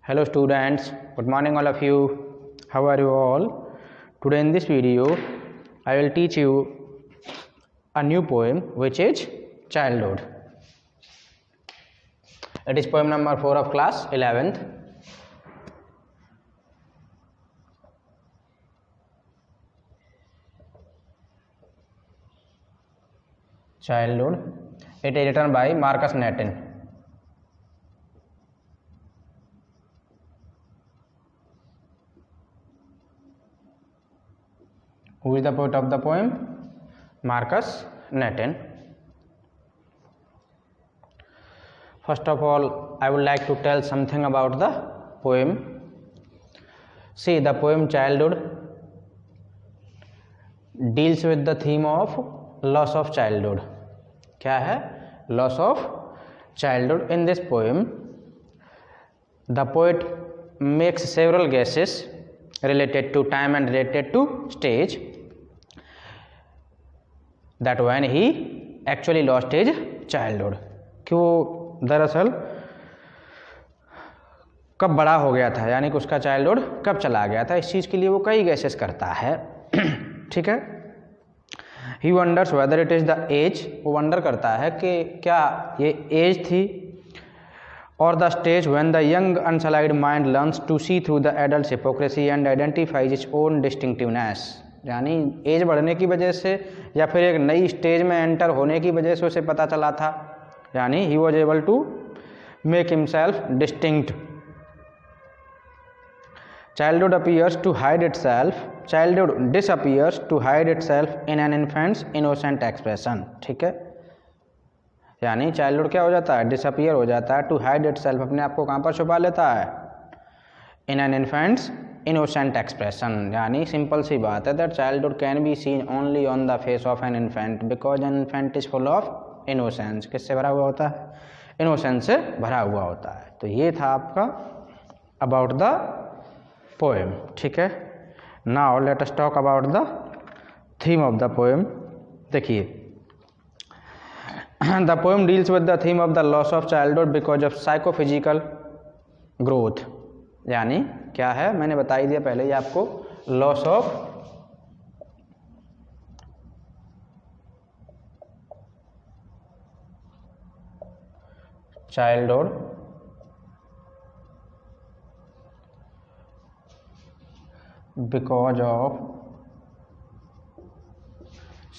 Hello students, good morning all of you. How are you all? Today in this video I will teach you a new poem which is Childhood. It is poem number 4 of class 11th. Childhood. It is written by Marcus Nathan. Who is the poet of the poem? Marcus Nathan. First of all, I would like to tell something about the poem. See, the poem Childhood deals with the theme of loss of childhood. क्या है? Loss of childhood. In this poem, the poet makes several guesses related to time and related to stage, that when he actually lost his childhood, कि वो दरअसल कब बड़ा हो गया था, यानी कि उसका चाइल्डहुड कब चला गया था. इस चीज़ के लिए वो कई गैसेस करता है. ठीक है. He wonders whether it is the age. वो वंडर करता है कि क्या ये एज थी, और the stage when the young unsullied mind learns to see through the adult hypocrisy and identifies its own distinctiveness. यानी एज बढ़ने की वजह से या फिर एक नई स्टेज में एंटर होने की वजह से उसे पता चला था, यानी he was able to make himself distinct. Childhood appears to hide itself. Childhood disappears to hide itself in an infant's innocent expression. ठीक है. यानी चाइल्डहुड क्या हो जाता है? डिसअपीयर हो जाता है. टू हाइड इटसेल्फ, अपने आप को कहाँ पर छुपा लेता है? इन एन इन्फेंट्स इनोसेंट एक्सप्रेशन. यानी सिंपल सी बात है that childhood can be seen only on the face of an infant because an infant is full of innocence. किससे भरा हुआ होता है? इनोसेंस से भरा हुआ होता है. तो ये था आपका अबाउट द पोएम. ठीक है. Now let us talk about the theme of the poem. देखिए, the poem deals with the theme of the loss of childhood because of psychophysical growth. यानी क्या है, मैंने बता ही दिया पहले ही आपको. Loss of childhood because of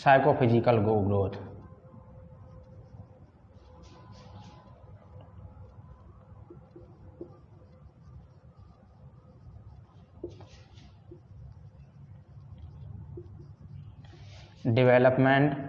psychophysical growth. Development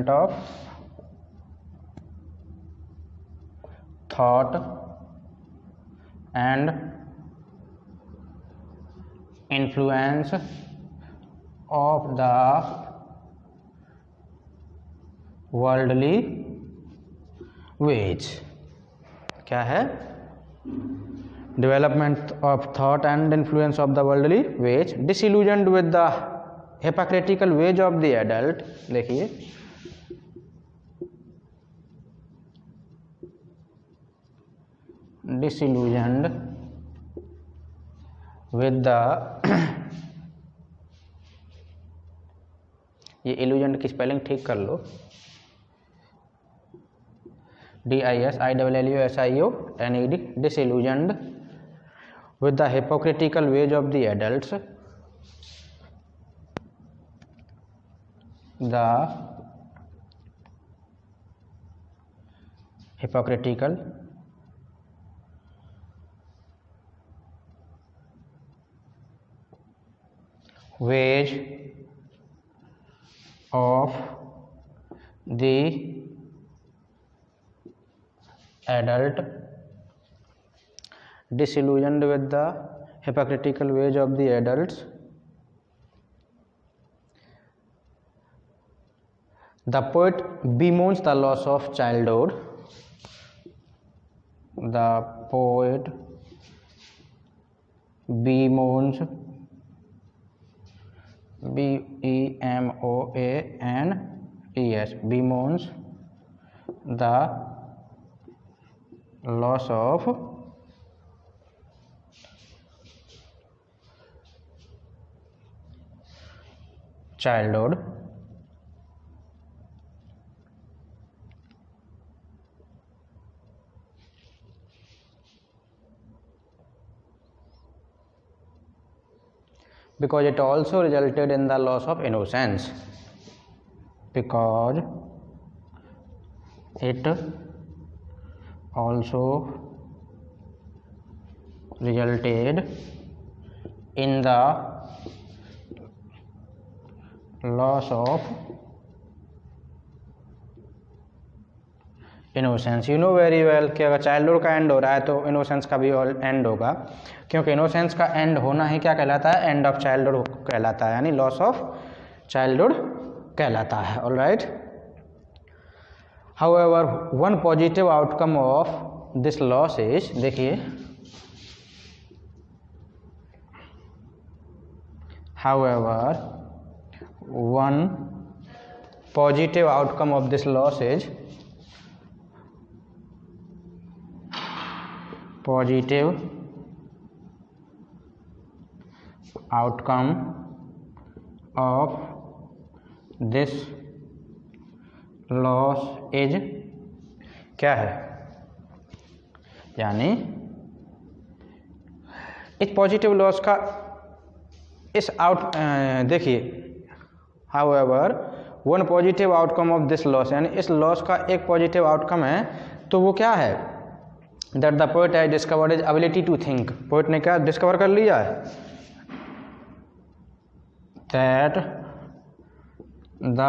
of thought and influence of the worldly ways. क्या है? Development of thought and influence of the worldly ways. Disillusioned with the hypocritical ways of the adult. देखिए, disillusioned with the ये illusioned की spelling ठीक कर लो. DISILLUSIONED. disillusioned with the hypocritical ways of the adults. The hypocritical ways of the adult. Disillusioned with the hypocritical ways of the adults. The poet bemoans the loss of childhood the poet bemoans, B-E-M-O-A-N-E-S, bemoans the loss of childhood because it also resulted in the loss of innocence, because it also resulted in the loss of innocence. You know very well कि अगर childhood का and हो रहा है तो innocence का भी and होगा, क्योंकि इनोसेंस का एंड होना ही क्या कहलाता है, एंड ऑफ चाइल्डहुड कहलाता है, यानी लॉस ऑफ चाइल्डहुड कहलाता है। Alright, however one positive outcome of this loss is, देखिए however one positive outcome of this loss is, positive outcome of this loss is क्या है, यानी इस पॉजिटिव लॉस का इस देखिए however one positive outcome of this loss, यानी इस लॉस का एक पॉजिटिव आउटकम है, तो वो क्या है, that the poet has discovered his ability to think, poet ने क्या डिस्कवर कर लिया है, that the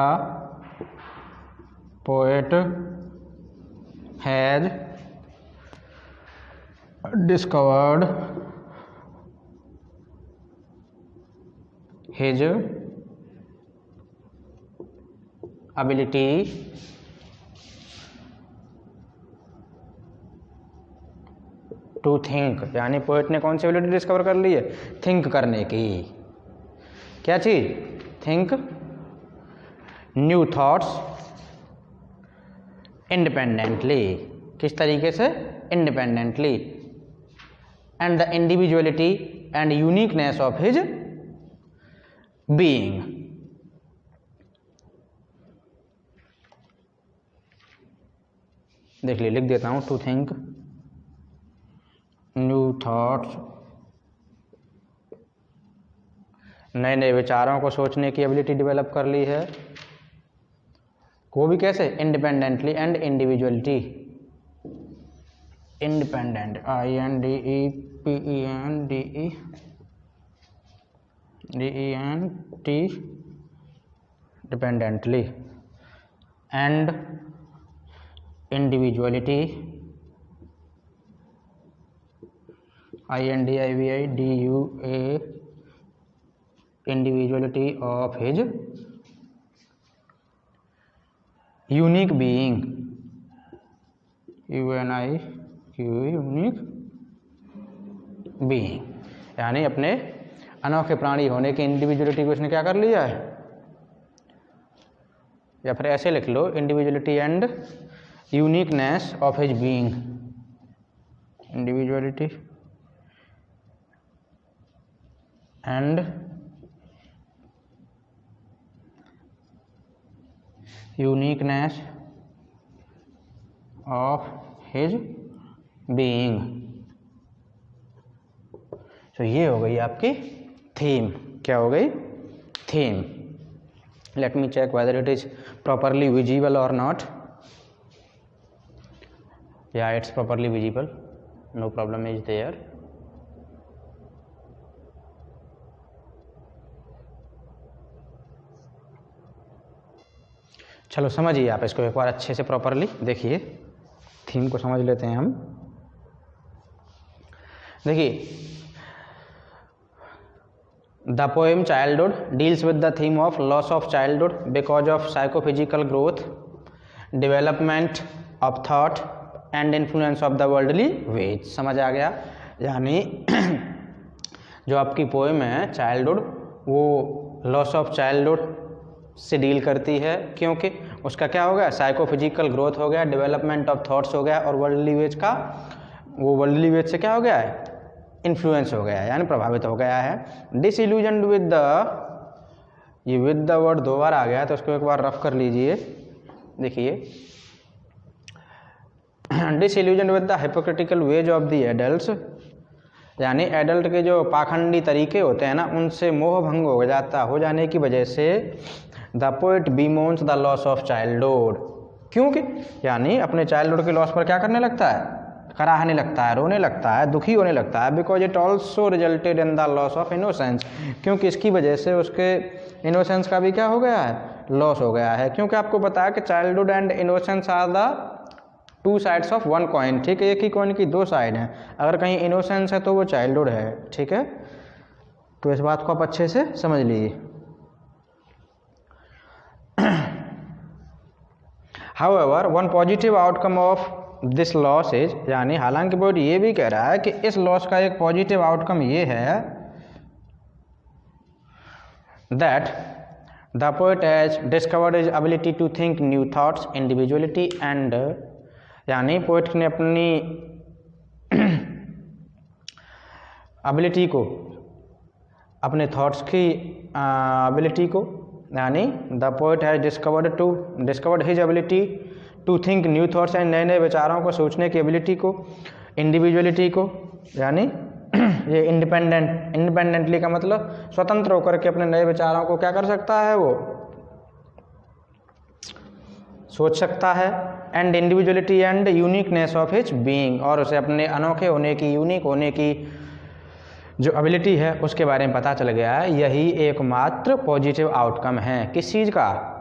poet has discovered his ability to think, यानी पोएट ने कौन सी एबिलिटी डिस्कवर कर ली है, थिंक करने की। क्या चीज, थिंक न्यू थॉट्स इंडिपेंडेंटली, किस तरीके से, independently, and the individuality and uniqueness of his being. देख लीजिए, लिख देता हूं, टू थिंक न्यू थॉट्स, नए नए विचारों को सोचने की एबिलिटी डेवलप कर ली है, वो भी कैसे, independently and individuality, independent, INDEPENDENT, dependently, and individuality, INDIVIDUA, individuality of his unique being, UNIQ, unique being, यानी अपने अनोखे प्राणी होने की इंडिविजुअलिटी को इसने क्या कर लिया है, या फिर ऐसे लिख लो, individuality and uniqueness of his being, individuality and uniqueness of his being। तो ये हो गई आपकी थीम, क्या हो गई, theme. Let me check whether it is properly visible और नॉट, या it's properly visible, no problem is there. चलो समझिए आप इसको एक बार अच्छे से प्रॉपरली देखिए, थीम को समझ लेते हैं हम। देखिए, the poem childhood deals with the theme of loss of childhood because of psychophysical growth, development of thought and influence of the worldly ways. समझ आ गया? यानी जो आपकी पोएम है चाइल्डहुड, वो लॉस ऑफ चाइल्डहुड से डील करती है, क्योंकि उसका क्या हो गया, साइकोफिजिकल ग्रोथ हो गया, डेवलपमेंट ऑफ थॉट्स हो गया, और वर्ल्डली वेज का, वो वर्ल्डली वेज से क्या हो गया है, इन्फ्लुएंस हो गया है, यानी प्रभावित हो गया है। डिसइल्यूजन्ड विद द, ये विद द वर्ड दो बार आ गया है तो उसको एक बार रफ कर लीजिए। देखिए, disillusioned with the hypocritical ways of the adults, यानी एडल्ट के जो पाखंडी तरीके होते हैं ना, उनसे मोह भंग हो जाता, हो जाने की वजह से the poet bemoans the loss of childhood, क्योंकि यानी अपने चाइल्डहुड के लॉस पर क्या करने लगता है, कराहने लगता है, रोने लगता है, दुखी होने लगता है। Because it also resulted in the loss of innocence, क्योंकि इसकी वजह से उसके इनोसेंस का भी क्या हो गया है, लॉस हो गया है। क्योंकि आपको पता है कि childhood and innocence are the two sides of one coin, ठीक है, एक ही कॉइन की दो साइड हैं। अगर कहीं इनोसेंस है तो वो चाइल्डहुड है, ठीक है। तो इस बात को आप अच्छे से समझ लीजिए। However, one positive outcome of this loss is, यानी हालांकि पोएट ये भी कह रहा है कि इस लॉस का एक पॉजिटिव आउटकम ये है that the poet has discovered his ability to think new thoughts, individuality and, यानी पोएट ने अपनी एबिलिटी को, अपने थॉट्स की एबिलिटी को, यानी the poet has discovered his ability to think new thoughts, and नए नए विचारों को सोचने की एबिलिटी को, इंडिविजुअलिटी को, यानी ये इंडिपेंडेंटली का मतलब स्वतंत्र होकर के अपने नए विचारों को क्या कर सकता है, वो सोच सकता है, and individuality and uniqueness of his being, और उसे अपने अनोखे होने की, यूनिक होने की जो एबिलिटी है उसके बारे में पता चल गया है। यही एकमात्र पॉजिटिव आउटकम है किस चीज़ का,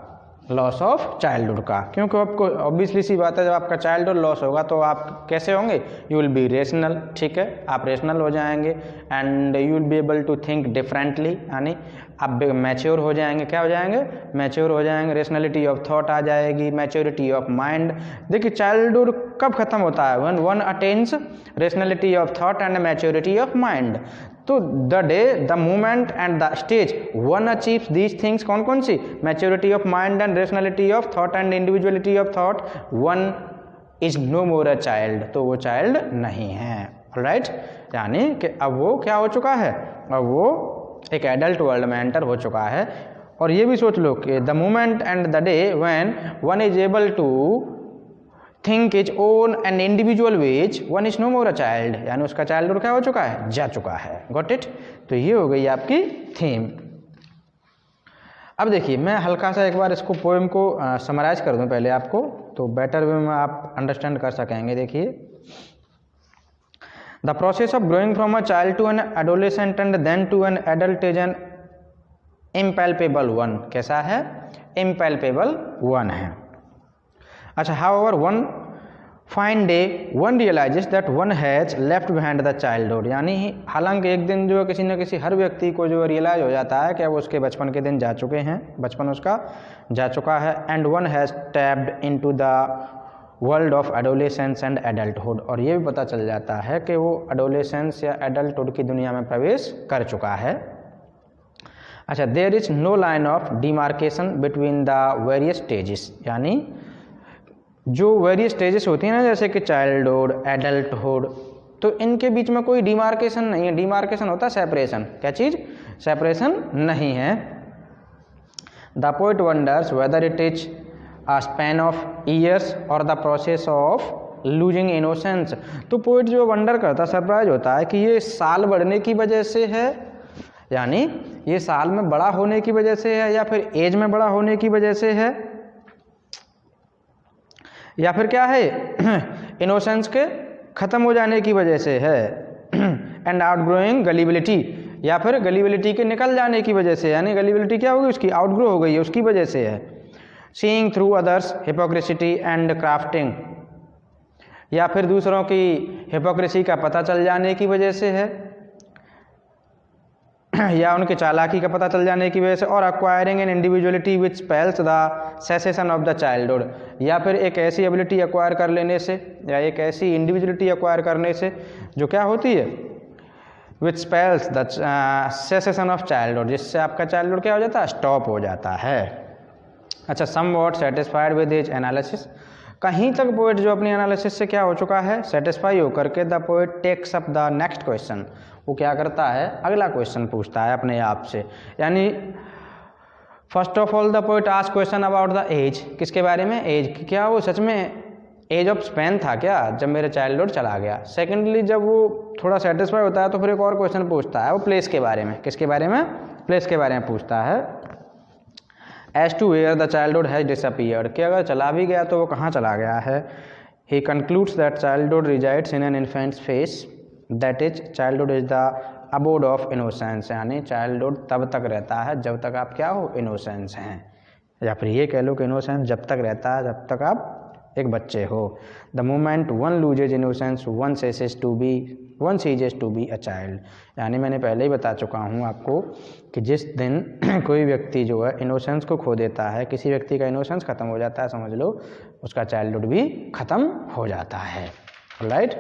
लॉस ऑफ चाइल्डहुड का। क्योंकि आपको ऑब्वियसली सी बात है, जब आपका चाइल्डहुड लॉस होगा तो आप कैसे होंगे, यू विल बी रेशनल, ठीक है, आप रेशनल हो जाएंगे, and you will be able to think differently, यानी आप मैच्योर हो जाएंगे, क्या हो जाएंगे, मैच्योर हो जाएंगे, रेशनलिटी ऑफ थॉट आ जाएगी, मैच्योरिटी ऑफ माइंड। देखिए चाइल्डहुड कब खत्म होता है, when one attains rationality of thought and maturity of mind. तो the day, the moment and the stage one achieves these things, कौन कौन सी, maturity of mind and rationality of thought and individuality of thought, one is no more a child, तो वो child नहीं है, right. यानी कि अब वो क्या हो चुका है, अब वो एक एडल्ट वर्ल्ड में एंटर हो चुका है। और ये भी सोच लो कि the moment and the day when one is able to think is own and individual ways, one is no more a child, यानी उसका चाइल्डहुड क्या हो चुका है, जा चुका है। Got it. तो ये हो गई आपकी थीम। अब देखिए मैं हल्का सा एक बार इसको पोएम को समराइज कर दूं पहले आपको, तो बेटर वे में आप अंडरस्टैंड कर सकेंगे। देखिए, the process of growing from a child to an adolescent and then to an adult is an impalpable one. कैसा है, इम्पैल्पेबल वन है। अच्छा, however one fine day one realises that one has left behind the childhood, यानी हालांकि एक दिन जो किसी न किसी हर व्यक्ति को जो रियलाइज हो जाता है कि अब उसके बचपन के दिन जा चुके हैं, बचपन उसका जा चुका है, and one has tapped into the world of adolescence and adulthood, और ये भी पता चल जाता है कि वो एडोलेसेंस या एडल्टहुड की दुनिया में प्रवेश कर चुका है। अच्छा, there is no line of demarcation between the various stages, यानी जो वेरियस स्टेजेस होती हैं ना, जैसे कि चाइल्डहुड, एडल्टहुड, तो इनके बीच में कोई डिमार्केशन नहीं है। डिमार्केशन होता है सेपरेशन, क्या चीज़, सेपरेशन नहीं है। The poet wonders whether it is a span of years और the process of losing innocence. तो पोएट जो वंडर करता, सरप्राइज होता है कि ये साल बढ़ने की वजह से है, यानी ये साल में बड़ा होने की वजह से है, या फिर एज में बड़ा होने की वजह से है, या फिर क्या है, इनोसेंस के खत्म हो जाने की वजह से है, एंड आउटग्रोइंग गलीबिलिटी, या फिर गलीबिलिटी के निकल जाने की वजह से, यानी गलीबिलिटी क्या होगी उसकी, आउटग्रो हो गई है, उसकी वजह से है। Seeing through others hypocrisy and crafting, या फिर दूसरों की हिपोक्रेसी का पता चल जाने की वजह से है। या उनकी चालाकी का पता चल जाने की वजह से, और acquiring an individuality which spells the cessation of the childhood, या फिर एक ऐसी एबिलिटी एक्वायर कर लेने से या एक ऐसी इंडिविजुअलिटी एक्वायर करने से जो क्या होती है, which spells the cessation of childhood, जिससे आपका चाइल्डहुड क्या हो जाता है, स्टॉप हो जाता है। अच्छा, somewhat satisfied with his analysis, कहीं तक पोएट जो अपनी एनालिसिस से क्या हो चुका है, सेटिस्फाई हो करके the poet takes up the next question, वो क्या करता है, अगला क्वेश्चन पूछता है अपने आप से। यानी first of all the poet ask question about the age, किसके बारे में, एज, क्या वो सच में एज ऑफ स्पेन था क्या जब मेरे चाइल्डहुड चला गया। सेकेंडली जब वो थोड़ा सेटिस्फाई होता है तो फिर एक और क्वेश्चन पूछता है, वो प्लेस के बारे में, किसके बारे में, प्लेस के बारे में पूछता है। As to where the childhood has disappeared, कि अगर चला भी गया तो वो कहाँ चला गया है। He concludes that childhood resides in an infant's face, that is childhood is the abode of innocence, यानी चाइल्डहुड तब तक रहता है जब तक आप क्या हो, इनोसेंस हैं, या फिर ये कह लो कि इनोसेंस जब तक रहता है जब तक आप एक बच्चे हो। The moment one loses innocence one ceases to be a child, यानी मैंने पहले ही बता चुका हूँ आपको कि जिस दिन कोई व्यक्ति जो है इनोसेंस को खो देता है, किसी व्यक्ति का इनोसेंस खत्म हो जाता है, समझ लो उसका चाइल्डहुड भी खत्म हो जाता है। Right,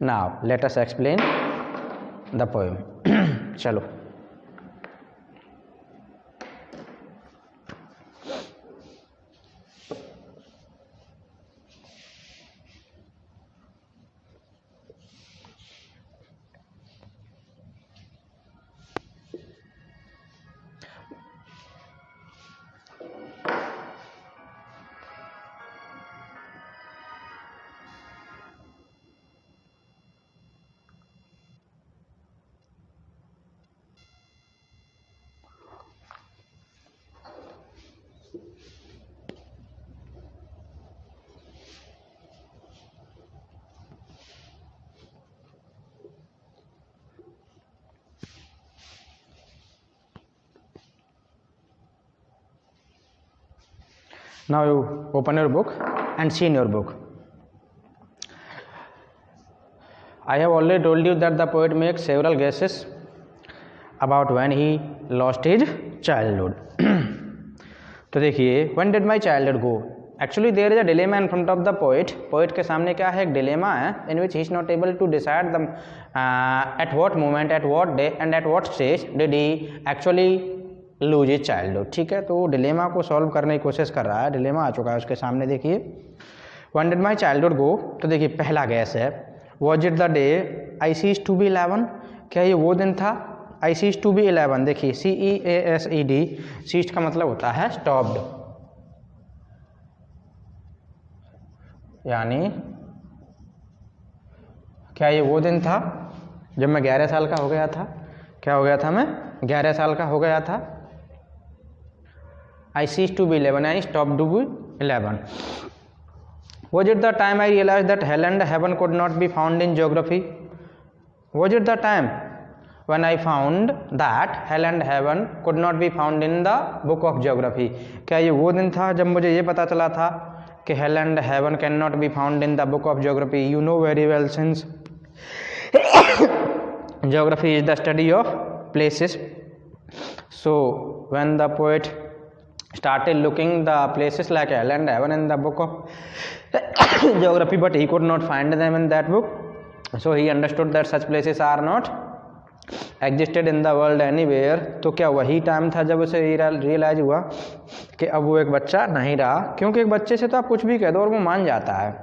now let us explain the poem. चलो, now you open your book and see in your book. I have already told you that the poet makes several guesses about when he lost his childhood. तो देखिए, when did my childhood go? Actually there is a dilemma in front of the poet. Poet के सामने क्या है, एक dilemma है, in which he is not able to decide the at what moment, at what day and at what stage did he actually lose is childhood. ठीक है, तो वो डिलेमा को सॉल्व करने की कोशिश कर रहा है, डिलेमा आ चुका है उसके सामने। देखिए, when did my childhood go, तो देखिए पहला गैस है, was it the day I cease to be 11, क्या ये वो दिन था, आई सीज टू बी 11। देखिए CEASED, सीज का मतलब होता है स्टॉप्ड, यानी क्या ये वो दिन था जब मैं 11 साल का हो गया था। क्या हो गया था, मैं 11 साल का हो गया था। I ceased to be 11, I stopped to be 11. Was it the time I realized that hell and heaven could not be found in geography? Was it the time when I found that hell and heaven could not be found in the book of geography? क्या ये वो दिन था जब मुझे ये पता चला था कि hell and heaven cannot be found in the book of geography? You know very well, since geography is the study of places. So when the poet started looking the places like hell and heaven in the book of geography, but he could not find them in that book, so he understood that such places are not existed in the world anywhere. तो क्या वही time था जब उसे realise हुआ कि अब वो एक बच्चा नहीं रहा, क्योंकि एक बच्चे से तो आप कुछ भी कह दो और वो मान जाता है।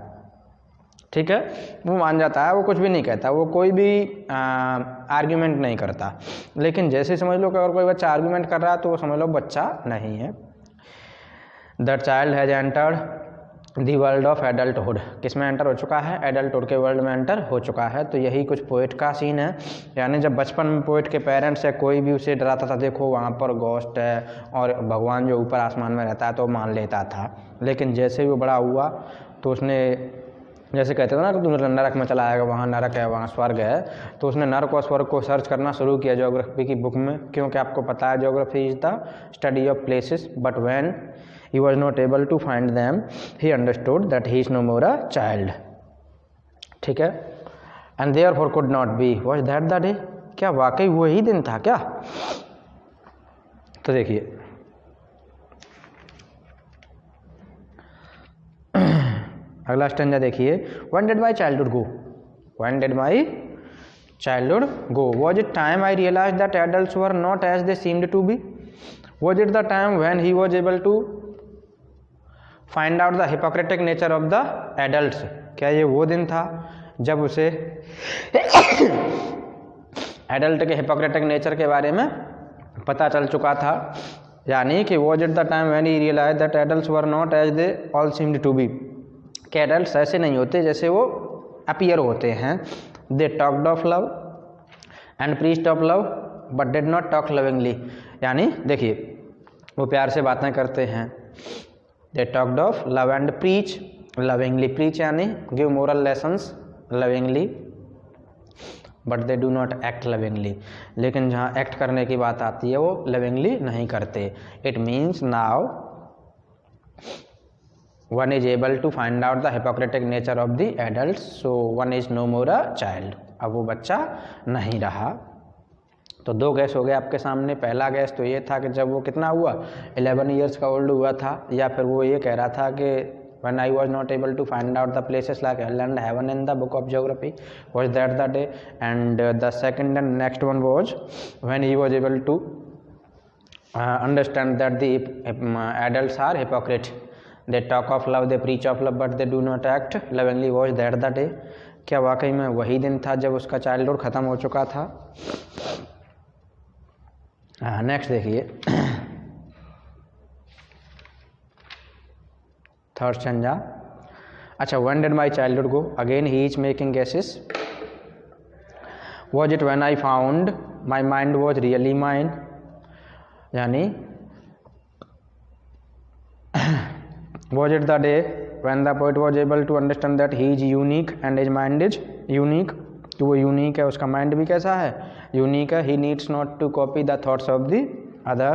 ठीक है, वो मान जाता है, वो कुछ भी नहीं कहता, वो कोई भी आर्ग्यूमेंट नहीं करता। लेकिन जैसे समझ लो कि अगर कोई बच्चा आर्ग्यूमेंट कर रहा है तो वो समझ लो बच्चा नहीं है। That child has entered the world of adulthood, किस में एंटर हो चुका है, एडल्टहुड के वर्ल्ड में एंटर हो चुका है। तो यही कुछ पोएट का सीन है, यानी जब बचपन में पोएट के पेरेंट्स है कोई भी उसे डराता था, देखो वहाँ पर घोस्ट है और भगवान जो ऊपर आसमान में रहता है, तो मान लेता था। लेकिन जैसे ही वो बड़ा हुआ तो उसने, जैसे कहते थे ना कि तू नरक में चला आएगा, वहाँ नरक है वहाँ स्वर्ग है, तो उसने नरक और स्वर्ग को सर्च करना शुरू किया ज्योग्राफी की बुक में, क्योंकि आपको पता है geography is the study of places. But when he was not able to find them, he understood that he is no more a child. ठीक है, and therefore could not be, was that the day, क्या वाकई वही दिन था क्या? तो देखिए अगला स्टेंजा देखिए, when did my childhood go, when did my childhood go, was it time I realized that adults were not as they seemed to be, was it the time when he was able to find out the hypocritic nature of the adults, क्या ये वो दिन था जब उसे adult के Hippocratic nature के बारे में पता चल चुका था, यानी कि was it the time when he realized that adults were not as they all seemed to be, कि एडल्ट्स ऐसे नहीं होते जैसे वो अपीयर होते हैं। They talked of love and preached of love but did not talk lovingly, यानी देखिए वो प्यार से बातें करते हैं। They talked of love and preach lovingly, preach यानी give moral lessons lovingly but they do not act lovingly, लेकिन जहाँ एक्ट करने की बात आती है वो lovingly नहीं करते। It means now one is able to find out the hypocritic nature of the adults, so one is no more a child, अब वो बच्चा नहीं रहा। तो दो गैस हो गए आपके सामने। पहला गैस तो ये था कि जब वो कितना हुआ 11 ईयर्स का ओल्ड हुआ था, या फिर वो ये कह रहा था कि when I was not able to find out the places like hell and heaven in the book of geography, was that the day, and the second and next one was when he was able to understand that the adults are hypocrite, they talk of love, they preach of love but they do not act lovingly, was that the day, क्या वाकई में वही दिन था जब उसका childhood ख़त्म हो चुका था। नेक्स्ट देखिए थर्ड स्टेंजा। अच्छा, when did my childhood go, again he is making guesses, was it when I found my mind was really mine, यानी was it the day when the poet was able to understand that he is unique and his mind is unique, कि वो unique है, उसका mind भी कैसा है, unique है। he needs not to copy the thoughts of the other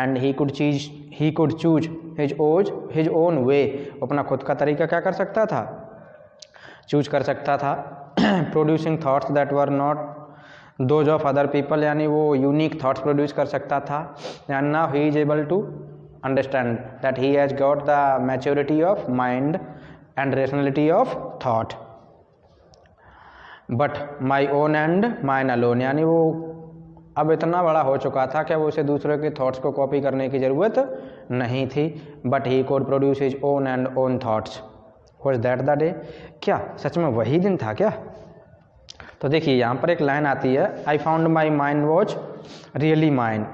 and he could choose his own way, अपना खुद का तरीका क्या कर सकता था, चूज कर सकता था। producing thoughts that were not those of other people, यानी वो यूनिक थॉट्स प्रोड्यूस कर सकता था। and now he is able to understand that he has got the maturity of mind and rationality of thought, but my own and mine alone, यानी वो अब इतना बड़ा हो चुका था कि वो उसे दूसरे के थॉट्स को कॉपी करने की ज़रूरत नहीं थी। but he could produce his own and own thoughts, was that the day, क्या सच में वही दिन था क्या? तो देखिए यहाँ पर एक लाइन आती है, I found my mind was really mine।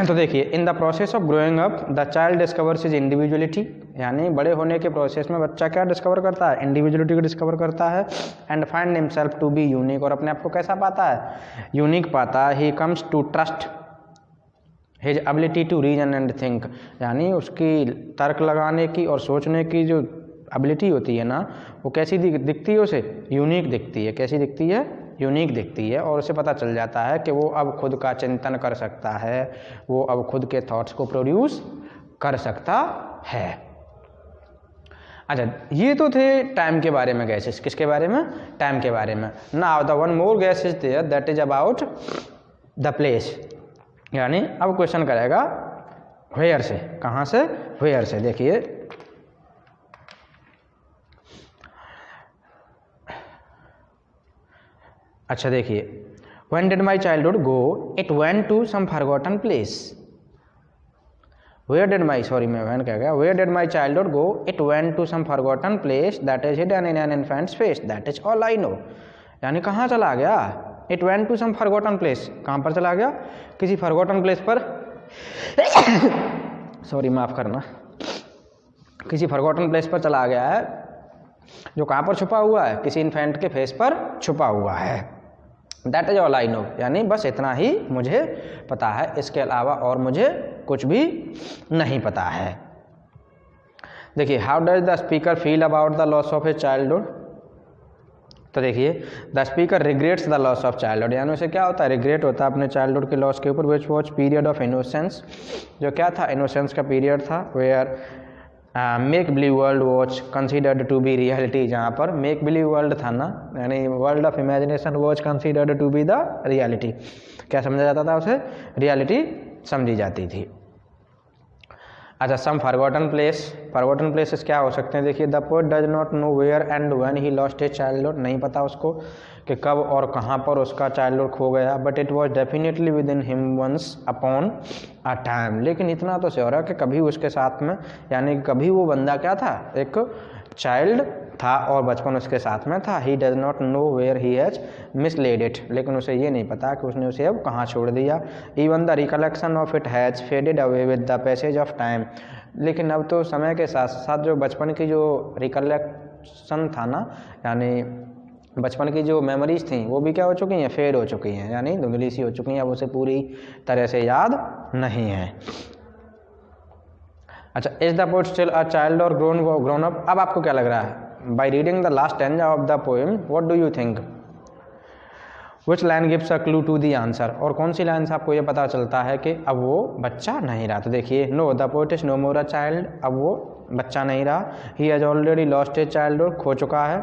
तो देखिए in the process of growing up the child discovers his individuality, यानी बड़े होने के प्रोसेस में बच्चा क्या डिस्कवर करता है, इंडिविजुअलिटी को डिस्कवर करता है। And find himself to be unique, और अपने आप को कैसा पाता है, यूनिक पाता है। He comes to trust his ability to reason and think, यानी उसकी तर्क लगाने की और सोचने की जो एबिलिटी होती है ना, वो कैसी दिखती है, उसे यूनिक दिखती है। कैसी दिखती है, यूनिक दिखती है। और उसे पता चल जाता है कि वो अब खुद का चिंतन कर सकता है, वो अब खुद के थॉट्स को प्रोड्यूस कर सकता है। अच्छा, ये तो थे टाइम के बारे में गैसेस। किसके बारे में, टाइम के बारे में। Now the one more guess is there that is about the place, यानी अब क्वेश्चन करेगा वेयर से, कहाँ से, वेयर से। देखिए अच्छा देखिए, when did my childhood go, it went to some forgotten place, where did my, sorry मैं when कह गया, where did my childhood go, it went to some forgotten place that is hidden in an infant's face, that is all I know, यानी कहाँ चला गया, it went to some forgotten place, कहाँ पर चला गया, किसी forgotten place पर सॉरी माफ़ करना, किसी forgotten place पर चला गया है, जो कहाँ पर छुपा हुआ है, किसी इन्फेंट के फेस पर छुपा हुआ है। That is all I no, यानी बस इतना ही मुझे पता है, इसके अलावा और मुझे कुछ भी नहीं पता है। देखिए, how does the speaker feel about the loss of his childhood, तो देखिए the speaker regrets the loss of childhood, यानी उसे क्या होता है, रिग्रेट होता है अपने चाइल्डहुड के लॉस के ऊपर। Which was period of innocence, जो क्या था, इनोसेंस का पीरियड था। Where make believe world was considered to be reality, जहाँ पर मेक बिलीव वर्ल्ड था ना, यानी world of imagination was considered to be the reality, क्या समझा जाता था उसे, रियलिटी समझी जाती थी। अच्छा, सम फॉरगॉटन प्लेसेस क्या हो सकते हैं, देखिए the poet does not know where and when he lost his childhood, नहीं पता उसको कि कब और कहाँ पर उसका चाइल्डहुड खो गया, but it was definitely within him once upon a time, लेकिन इतना तो श्योर है कि कभी उसके साथ में, यानी कभी वो बंदा क्या था, एक चाइल्ड था और बचपन उसके साथ में था। He does not know where he has misled it, लेकिन उसे ये नहीं पता कि उसने उसे अब कहाँ छोड़ दिया। Even the recollection of it has faded away with the passage of time, लेकिन अब तो समय के साथ साथ जो बचपन की जो रिकलेक्शन था ना, यानी बचपन की जो मेमोरीज थी वो भी क्या हो चुकी हैं, फेड हो चुकी हैं, यानी धुंधली सी हो चुकी हैं, अब उसे पूरी तरह से याद नहीं है। अच्छा, is the poet still a child और ग्रोन अप, अब आपको क्या लग रहा है, by reading the last stanza of the poem what do you think, which line gives a clue to the answer, और कौन सी लाइन से आपको ये पता चलता है कि अब वो बच्चा नहीं रहा, तो देखिए no the poet is no more a child, अब वो बच्चा नहीं रहा, he has already lost his childhood, खो चुका है,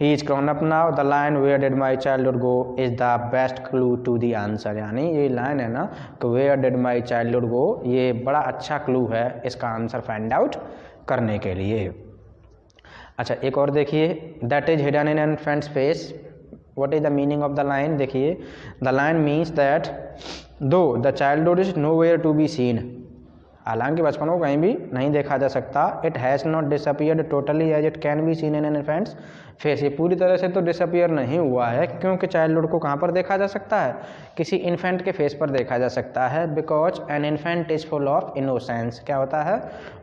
he is grown up now, the line where did my childhood go is the best clue to the answer, यानी ये लाइन है ना कि where did my childhood go, ये बड़ा अच्छा क्लू है इसका आंसर फाइंड आउट करने के लिए। अच्छा, एक और देखिए, that is hidden in an infant's face, what is the meaning of the line, देखिए the line means that though the childhood is nowhere to be seen, हालांकि बचपन को कहीं भी नहीं देखा जा सकता, it has not disappeared totally as it can be seen in an infant's face, ये पूरी तरह से तो डिसअपियर नहीं हुआ है, क्योंकि चाइल्डहुड को कहाँ पर देखा जा सकता है, किसी इन्फेंट के फेस पर देखा जा सकता है, because an infant is full of innocence, क्या होता है,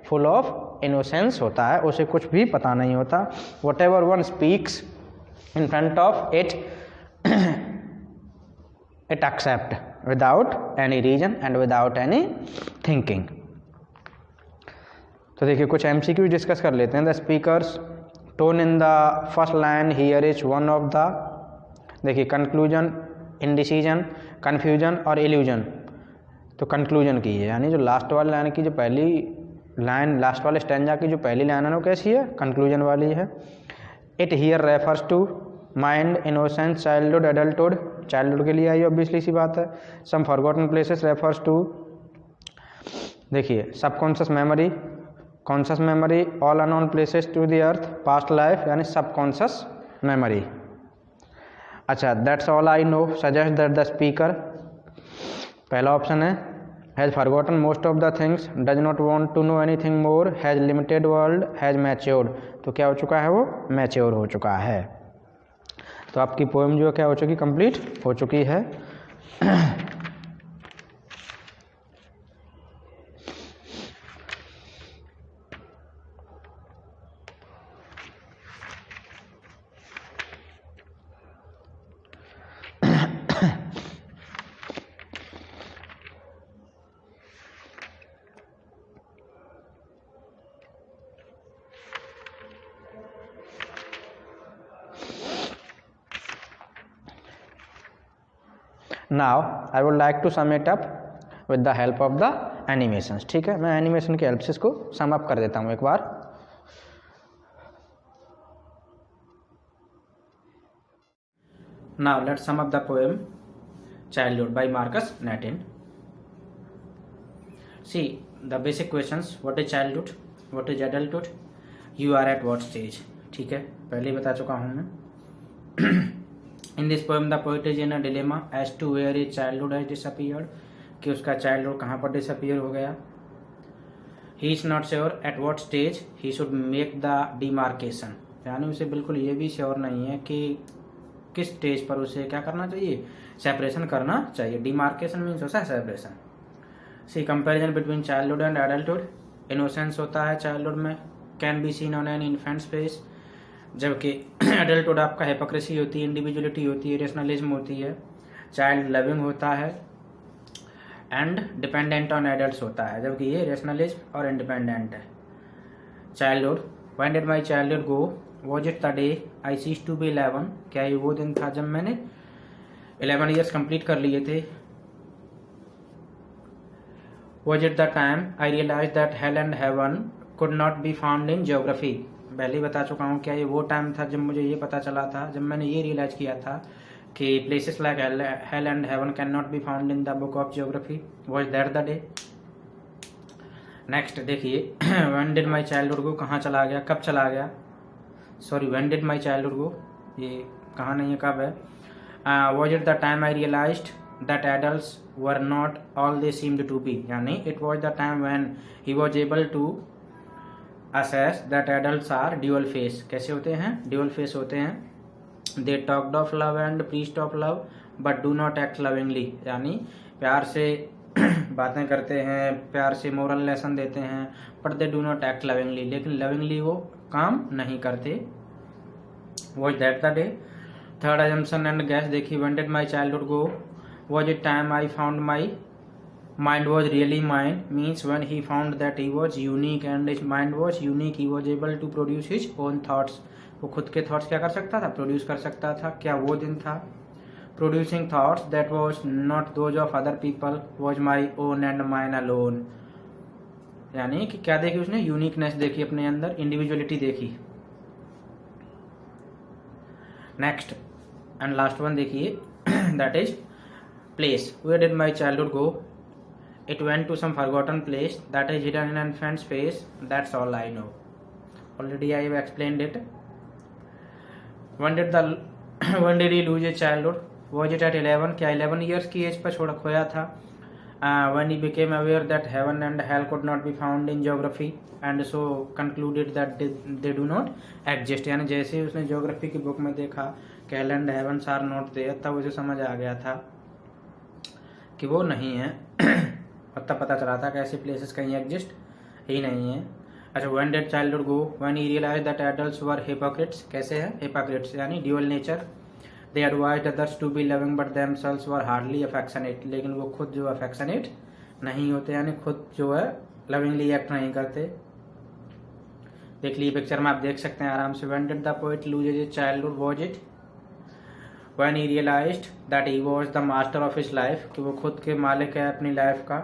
फुल ऑफ इनोसेंस होता है, उसे कुछ भी पता नहीं होता, whatever one speaks in front of it it accept without any reason and without any thinking. तो देखिए कुछ MCQ डिस्कस कर लेते हैं। The speaker's tone in the first line here is one of the, देखिए conclusion, indecision, confusion और illusion, तो conclusion की है, यानी जो लास्ट वाली लाइन की जो पहली लाइन, लास्ट वाले स्टैंजा की जो पहली लाइन है वो कैसी है, कंक्लूजन वाली है। It here refers to mind, innocence, childhood, adulthood, childhood के लिए आई ऑब्वियसली सी बात है। Some forgotten places refers to, देखिए subconscious memory, conscious memory, all unknown places to the earth, past life, यानी सबकॉन्शियस मेमोरी। अच्छा, that's all I know suggest that the speaker, पहला option है, has forgotten most of the things, does not want to know anything more, has limited world, has matured, तो क्या हो चुका है, वो मैच्योर हो चुका है। तो आपकी पोएम जो क्या हो चुकी, कंप्लीट हो चुकी है। Now I would like to sum it up with the help of the animations, ठीक है, मैं एनिमेशन की हेल्प से इसको सम अप कर देता हूँ एक बार। Now let's sum up the poem childhood by Markus Natten. See the basic questions, what is childhood, what is adulthood, you are at what stage, ठीक है, पहले ही बता चुका हूँ मैं। In this poem, the poet is in a dilemma as to where his childhood has disappeared, कि उसका childhood कहाँ पर disappear हो गया। He is not sure at what stage he should make the demarcation, यानी उसे बिल्कुल ये भी श्योर नहीं है कि किस स्टेज पर उसे क्या करना चाहिए, सेपरेशन करना चाहिए। डिमार्केशन मीन्स होता है separation. See comparison between childhood and adulthood, innocence होता है चाइल्डहुड में, can be seen on an infant's face, जबकि एडल्टहुड आपका हिपोक्रेसी होती है, इंडिविजुअलिटी होती है, रेशनलिज्म होती है, चाइल्ड लविंग होता है एंड डिपेंडेंट ऑन एडल्ट्स होता है, जबकि ये रेशनलिज्म और इंडिपेंडेंट है। Childhood, when did my childhood go, was it the day I cease to be 11, क्या ये वो दिन था जब मैंने 11 ईयर्स कंप्लीट कर लिए थे। Was it the time I realise that hell and heaven could not be found in geography. पहले ही बता चुका हूँ क्या ये वो टाइम था जब मुझे ये पता चला था, जब मैंने ये रियलाइज किया था कि places like hell and heaven can not be found in the book of geography. Was that the day. Next देखिए when did my childhood go, कहाँ चला गया, कब चला गया, sorry when did my childhood go, ये कहाँ नहीं है, कब है। Was it the time I realised that adults were not all they seemed to be, यानी it was the time when he was able to assess that adults are dual face. कैसे होते हैं, ड्यूअल फेस होते हैं। They talked of love and preached of love but do not act lovingly, यानी प्यार से बातें करते हैं, प्यार से मोरल लेसन देते हैं, but they do not act lovingly, लेकिन लविंगली वो काम नहीं करते। Was that the day. Third assumption and guess देखिए when did my childhood go, was it time I found my mind was really mine, means when he found that he was unique and his mind was unique, he was able to produce his own thoughts। वो खुद के thoughts क्या कर सकता था, produce कर सकता था। क्या वो दिन था, producing thoughts that was not those of other people, was my own and mine alone। यानी कि क्या देखी उसने, यूनिकनेस देखी अपने अंदर, इंडिविजुअलिटी देखी। नेक्स्ट एंड लास्ट वन देखिए that is place, where did my childhood go, it went to some forgotten place that is hidden in an infant's face, that's all I know, already I have explained it। when did he lose his childhood, was it at 11, क्या 11 years की as per छोड़ा खोया था। when he became aware that heaven and hell could not be found in geography and so concluded that they do not exist, यानी जैसे ही उसने geography की book में देखा कि hell and heavens are not there, तब उसे समझ आ गया था कि वो नहीं है और तब पता चला था कि ऐसे प्लेसेस कहीं एग्जिस्ट ही नहीं है। अच्छा when did childhood go, when he realised that adults were hypocrites. कैसे है हिपोक्रेट्स, यानी dual nature. They advised others to be loving but themselves were hardly affectionate, लेकिन वो खुद जो अफेक्शनेट नहीं होते, यानी खुद जो है लविंगली एक्ट नहीं करते। देख लीजिए पिक्चर में, आप देख सकते हैं आराम से। When did the poet loose his childhood, was it when he realized that he was the master of his life, कि वो खुद के मालिक है अपनी लाइफ का।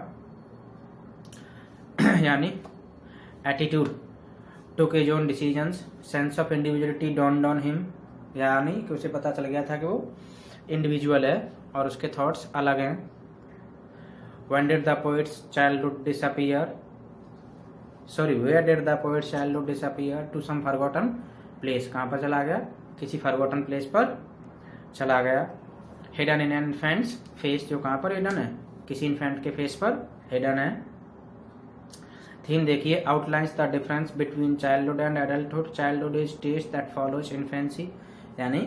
यानी attitude, took his own decisions, sense of individuality dawned on him, यानी कि उसे पता चल गया था कि वो इंडिविजुअल है और उसके थॉट्स अलग हैं। when did the poet's childhood disappear, sorry where did the poet's childhood disappear, to some forgotten place, कहाँ पर चला गया, किसी forgotten प्लेस पर चला गया। हिडन इन इन्फेंट्स फेस, जो कहाँ पर हिडन है, किसी इन्फेंट के फेस पर हिडन है। थीम देखिए outlines the difference between childhood and adulthood, childhood is stage that follows infancy, यानी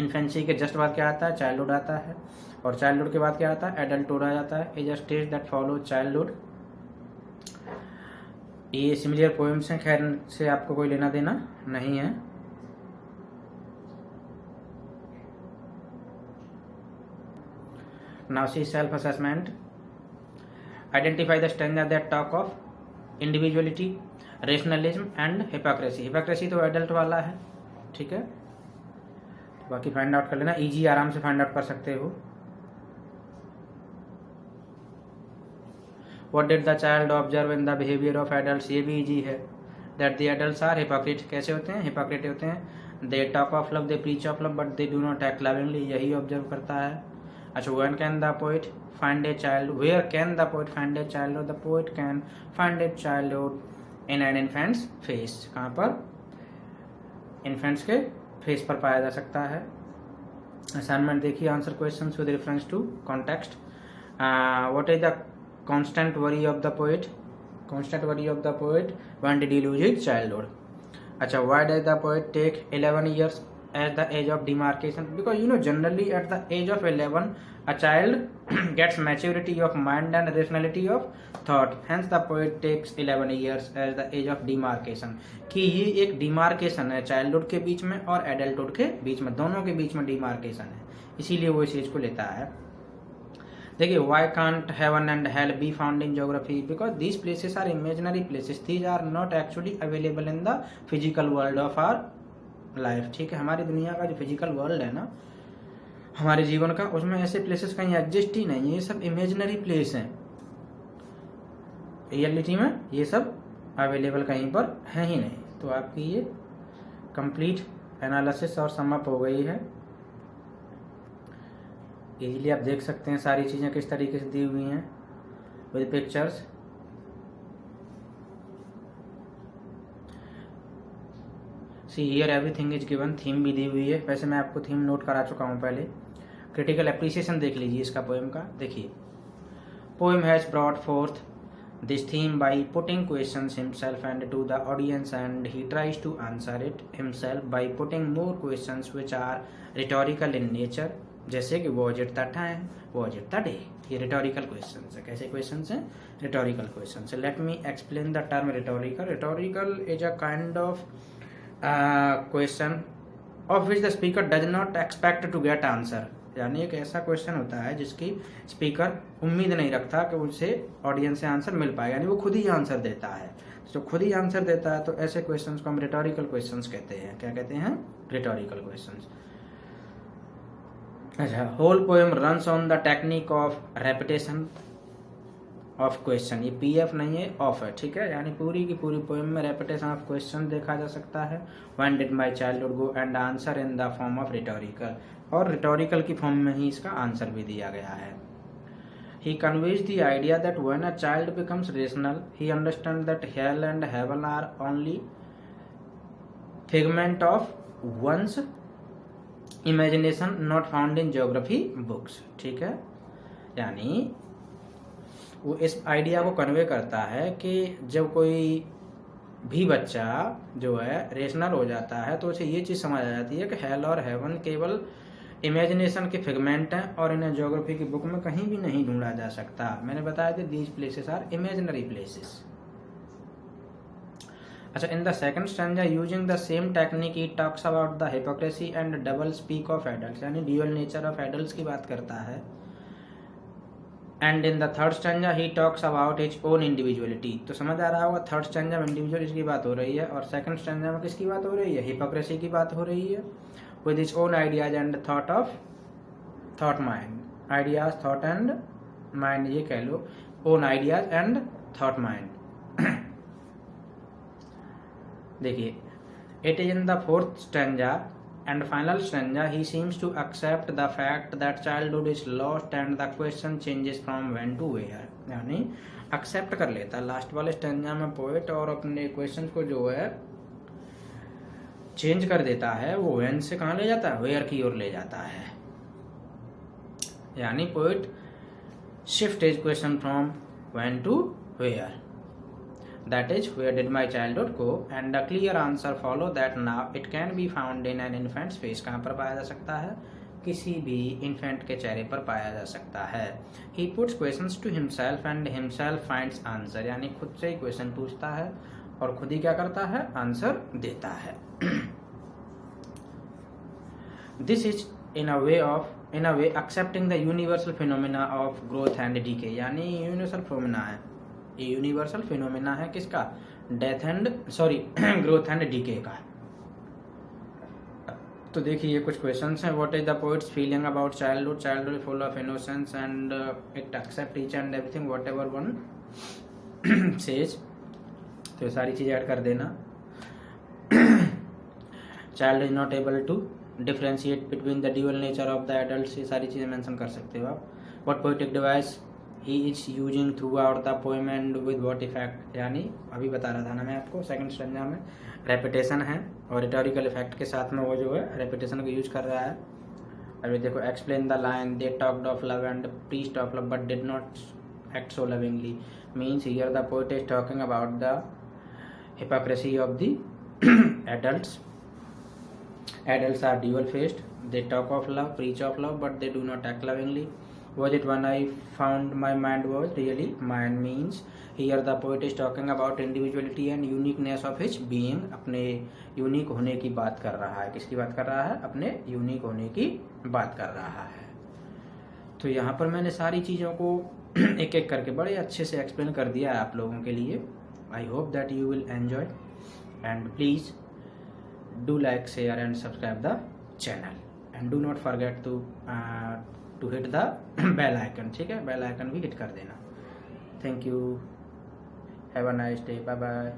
इन्फेंसी के जस्ट बाद क्या आता है, चाइल्डहुड आता है, और चाइल्डहुड के बाद क्या आता है, एडल्टहुड आ जाता है। Is a stage that follows childhood. ये सिमिलर पोएम्स हैं, खैर से आपको कोई लेना देना नहीं है। Now see self-assessment. Identify the strengths that talk of individuality, rationalism and hypocrisy। hypocrisy तो adult वाला है, ठीक है, बाकी फाइंड आउट कर लेना, इजी आराम से फाइंड आउट कर सकते हो। What did the child observe in the behavior of adults, ये भी इजी है। That the adults are hypocrite, कैसे होते हैं, hypocrite होते हैं। They talk of love, they preach of love, but they do not act lovingly, यही observe करता है। अच्छा when can the poet find a child, where can the poet find a childhood, the poet can find a childhood in an infant's face, कहाँ पर, infants के face पर पाया जा सकता है। असाइनमेंट देखिए answer questions with reference to context. What is the constant worry of the poet, constant worry of the poet when did he lose his childhood. अच्छा why does the poet take 11 years as the age of demarcation, because you know generally at the age of 11 a child gets maturity of mind and rationality of thought, hence the poet takes 11 years as the age of demarcation, कि ये एक demarcation है childhood के बीच में और adulthood के बीच में, दोनों के बीच में डिमार्केशन है, इसीलिए वो इस एज को लेता है। देखिए why can't heaven and hell be found in geography, because these places are imaginary places, these are not actually available in the physical world of our life, ठीक है, हमारी दुनिया का जो फिजिकल वर्ल्ड है ना, हमारे जीवन का, उसमें ऐसे प्लेसेस कहीं एग्जिस्ट ही नहीं है, ये सब इमेजिनरी प्लेस हैं। रियलिटी में ये सब अवेलेबल कहीं पर है ही नहीं। तो आपकी ये कंप्लीट एनालिसिस और समअप हो गई है। इजीली आप देख सकते हैं सारी चीज़ें किस तरीके से दी हुई हैं with pictures. See here everything is given, theme भी दी हुई है। वैसे मैं आपको थीम नोट करा चुका हूँ पहले। क्रिटिकल एप्रिसिएशन देख लीजिए इसका पोएम का। देखिए, poem has brought fourth this theme by putting questions himself and to the audience, and he tries to answer it himself by putting more questions which are rhetorical in nature, जैसे कि was it the time, was it the day। ये rhetorical questions है। कैसे questions हैं? rhetorical questions। Let me explain the term rhetorical। rhetorical is a kind of question of which the speaker does not expect to get answer। यानी एक ऐसा question होता है जिसकी स्पीकर उम्मीद नहीं रखता कि उनसे ऑडियंस से आंसर मिल पाएगा, यानी वो खुद ही आंसर देता है। तो खुद ही आंसर देता है तो ऐसे क्वेश्चंस को हम रिटोरिकल क्वेश्चंस कहते हैं। क्या कहते हैं? Rhetorical questions. अच्छा, whole poem runs on the technique of repetition of question. ये पीएफ नहीं है, ऑफ है, ठीक है। यानी पूरी की पूरी पोएम में रेपिटेशन ऑफ क्वेश्चन देखा जा सकता है। When did my childhood go and answer in the form of rhetorical, और रिटोरिकल की फॉर्म में ही इसका आंसर भी दिया गया है। He conveys the idea that when a child becomes rational, he understands that hell and heaven are only figment of one's imagination not found in geography books। ठीक है, यानी वो इस आइडिया को कन्वे करता है कि जब कोई भी बच्चा जो है रेशनल हो जाता है तो उसे ये चीज़ समझ आ जाती है कि हेल और हेवन केवल इमेजिनेशन के फिगमेंट हैं और इन्हें ज्योग्राफी की बुक में कहीं भी नहीं ढूंढा जा सकता। मैंने बताया था these places are imaginary places. अच्छा, in the second stanza using the same technique he talks about the hypocrisy and double speak of adults, यानी ड्यूअल नेचर ऑफ एडल्ट्स की बात करता है। And in the third stanza he talks about his own individuality. तो समझ आ रहा होगा, third stanza में इंडिविजुअलिटी की बात हो रही है और सेकंड स्टैंजा में किसकी बात हो रही है? हिपोक्रेसी की बात हो रही है। with his own ideas and thought mind, ideas thought and mind, ये कह लो, own ideas and thought mind। देखिए, it is in the fourth stanza and final stanza he seems to accept the fact that childhood is lost and the question changes from when to where, यानी accept कर लेता last वाले stanza में poet और अपने question को जो है चेंज कर देता है। वो व्हेन से कहाँ ले जाता है? वेयर की ओर ले जाता है। यानी poet shift his question from when to where, that is where did my childhood go, and the clear answer follow that now it can be found in an infant's face. कहाँ पर पाया जा सकता है? किसी भी इन्फेंट के चेहरे पर पाया जा सकता है। He puts questions to himself and himself finds answer, यानी खुद से ही क्वेश्चन पूछता है और खुद ही क्या करता है? आंसर देता है। This is in a way accepting the universal phenomena of growth and decay, यानी यूनिवर्सल फिनोमेना है। ये यूनिवर्सल फिनोमेना है किसका? ग्रोथ एंड डीके का। तो देखिए, ये कुछ क्वेश्चंस हैं। What is the poet's feeling about childhood? Childhood full of innocence and it accept each and everything whatever one says. तो सारी चीज़ें ऐड कर देना। Child is not able to differentiate between the dual nature of the adult, ये सारी चीज़ें mention कर सकते हो आप। What poetic device he is using throughout the poem and with what effect, यानी अभी बता रहा था ना मैं आपको सेकंड स्टैंजा में रेपिटेशन है और रिटोरिकल इफेक्ट के साथ में वो जो है रेपिटेशन को यूज कर रहा है। अभी देखो, explain the line they talked of love and preached of love but did not act so lovingly, means here the poet is talking about the hypocrisy of the adults. Adults are dual-faced. They talk of love, preach of love, but they do not act lovingly. Was it when I found my mind was really mine, means here the poet is talking about individuality and uniqueness of his being। अपने unique होने की बात कर रहा है। किसकी बात कर रहा है? अपने यूनिक होने की बात कर रहा है। तो यहाँ पर मैंने सारी चीज़ों को एक एक करके बड़े अच्छे से एक्सप्लेन कर दिया है आप लोगों के लिए। I hope that you will enjoy, and please do like, share and subscribe the channel, and do not forget to hit the bell icon। ठीक है, बेल आइकन भी हिट कर देना। Thank you, have a nice day, bye bye.